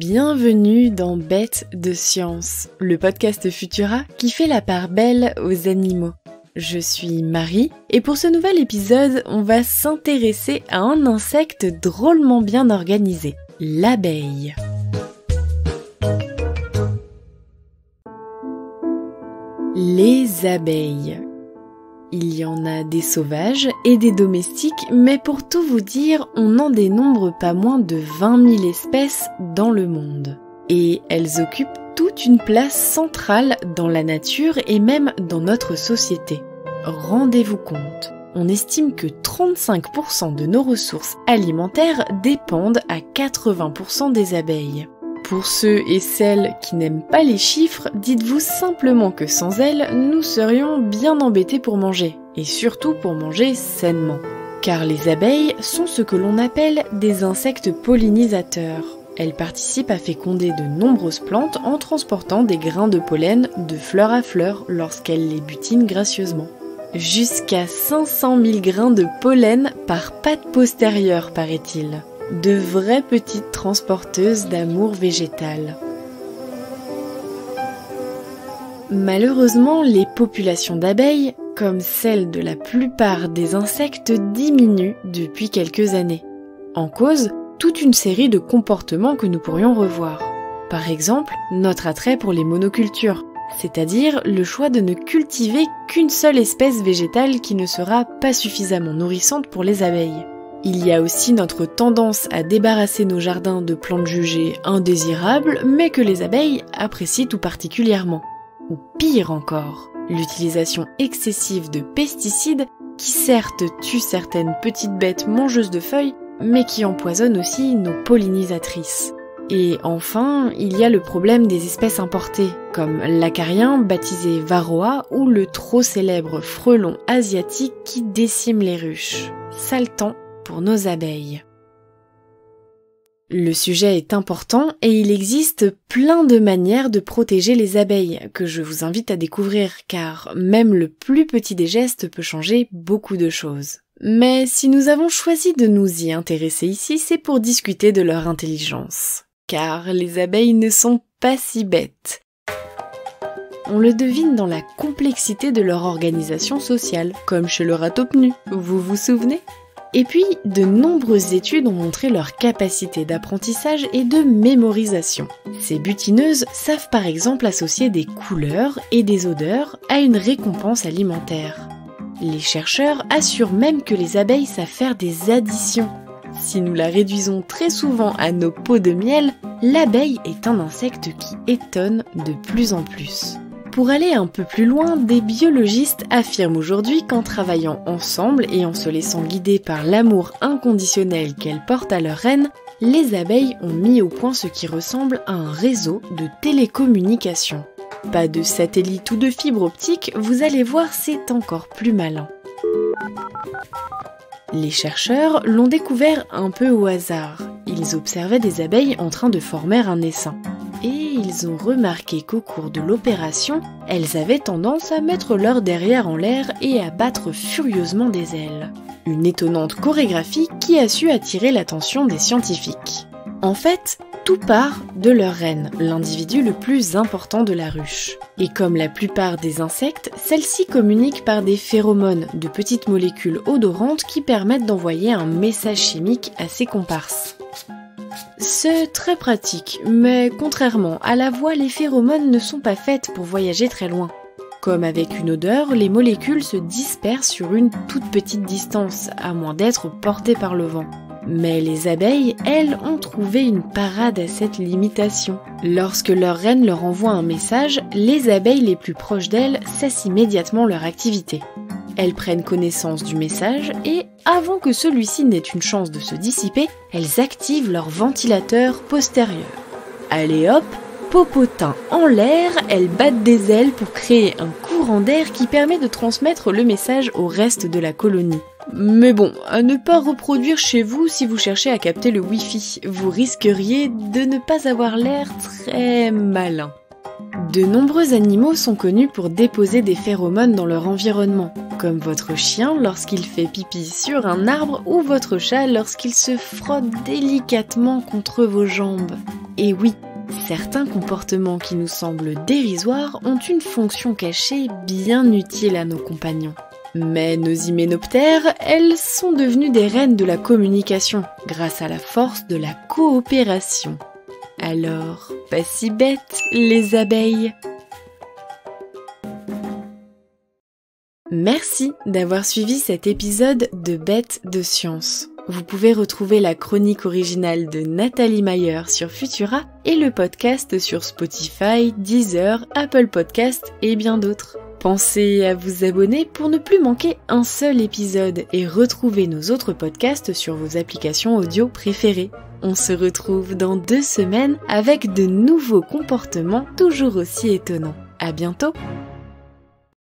Bienvenue dans Bêtes de Science, le podcast Futura qui fait la part belle aux animaux. Je suis Marie et pour ce nouvel épisode, on va s'intéresser à un insecte drôlement bien organisé, l'abeille. Les abeilles. Il y en a des sauvages et des domestiques, mais pour tout vous dire, on n'en dénombre pas moins de 20 000 espèces dans le monde. Et elles occupent toute une place centrale dans la nature et même dans notre société. Rendez-vous compte, on estime que 35% de nos ressources alimentaires dépendent à 80% des abeilles. Pour ceux et celles qui n'aiment pas les chiffres, dites-vous simplement que sans elles, nous serions bien embêtés pour manger, et surtout pour manger sainement. Car les abeilles sont ce que l'on appelle des insectes pollinisateurs. Elles participent à féconder de nombreuses plantes en transportant des grains de pollen de fleur à fleur lorsqu'elles les butinent gracieusement. Jusqu'à 500 000 grains de pollen par patte postérieure, paraît-il. De vraies petites transporteuses d'amour végétal. Malheureusement, les populations d'abeilles, comme celles de la plupart des insectes, diminuent depuis quelques années. En cause, toute une série de comportements que nous pourrions revoir. Par exemple, notre attrait pour les monocultures, c'est-à-dire le choix de ne cultiver qu'une seule espèce végétale qui ne sera pas suffisamment nourrissante pour les abeilles. Il y a aussi notre tendance à débarrasser nos jardins de plantes jugées indésirables, mais que les abeilles apprécient tout particulièrement. Ou pire encore, l'utilisation excessive de pesticides qui certes tuent certaines petites bêtes mangeuses de feuilles, mais qui empoisonnent aussi nos pollinisatrices. Et enfin, il y a le problème des espèces importées, comme l'acarien baptisé varroa ou le trop célèbre frelon asiatique qui décime les ruches. Sale temps pour nos abeilles. Le sujet est important et il existe plein de manières de protéger les abeilles que je vous invite à découvrir car même le plus petit des gestes peut changer beaucoup de choses. Mais si nous avons choisi de nous y intéresser ici, c'est pour discuter de leur intelligence. Car les abeilles ne sont pas si bêtes. On le devine dans la complexité de leur organisation sociale, comme chez le ratopnu, vous vous souvenez ? Et puis, de nombreuses études ont montré leur capacité d'apprentissage et de mémorisation. Ces butineuses savent par exemple associer des couleurs et des odeurs à une récompense alimentaire. Les chercheurs assurent même que les abeilles savent faire des additions. Si nous la réduisons très souvent à nos pots de miel, l'abeille est un insecte qui étonne de plus en plus. Pour aller un peu plus loin, des biologistes affirment aujourd'hui qu'en travaillant ensemble et en se laissant guider par l'amour inconditionnel qu'elles portent à leur reine, les abeilles ont mis au point ce qui ressemble à un réseau de télécommunication. Pas de satellite ou de fibre optique, vous allez voir, c'est encore plus malin. Les chercheurs l'ont découvert un peu au hasard. Ils observaient des abeilles en train de former un essaim. Et ils ont remarqué qu'au cours de l'opération, elles avaient tendance à mettre leur derrière en l'air et à battre furieusement des ailes. Une étonnante chorégraphie qui a su attirer l'attention des scientifiques. En fait, tout part de leur reine, l'individu le plus important de la ruche. Et comme la plupart des insectes, celle-ci communique par des phéromones, de petites molécules odorantes qui permettent d'envoyer un message chimique à ses comparses. C'est très pratique, mais contrairement à la voix, les phéromones ne sont pas faites pour voyager très loin. Comme avec une odeur, les molécules se dispersent sur une toute petite distance, à moins d'être portées par le vent. Mais les abeilles, elles, ont trouvé une parade à cette limitation. Lorsque leur reine leur envoie un message, les abeilles les plus proches d'elles cessent immédiatement leur activité. Elles prennent connaissance du message et, avant que celui-ci n'ait une chance de se dissiper, elles activent leur ventilateur postérieur. Allez hop, popotin en l'air, elles battent des ailes pour créer un courant d'air qui permet de transmettre le message au reste de la colonie. Mais bon, à ne pas reproduire chez vous si vous cherchez à capter le Wi-Fi, vous risqueriez de ne pas avoir l'air très malin. De nombreux animaux sont connus pour déposer des phéromones dans leur environnement, comme votre chien lorsqu'il fait pipi sur un arbre ou votre chat lorsqu'il se frotte délicatement contre vos jambes. Et oui, certains comportements qui nous semblent dérisoires ont une fonction cachée bien utile à nos compagnons. Mais nos hyménoptères, elles sont devenues des reines de la communication, grâce à la force de la coopération. Alors, pas si bêtes, les abeilles! Merci d'avoir suivi cet épisode de Bêtes de Science. Vous pouvez retrouver la chronique originale de Nathalie Mayer sur Futura et le podcast sur Spotify, Deezer, Apple Podcasts et bien d'autres. Pensez à vous abonner pour ne plus manquer un seul épisode et retrouver nos autres podcasts sur vos applications audio préférées. On se retrouve dans 2 semaines avec de nouveaux comportements toujours aussi étonnants. À bientôt!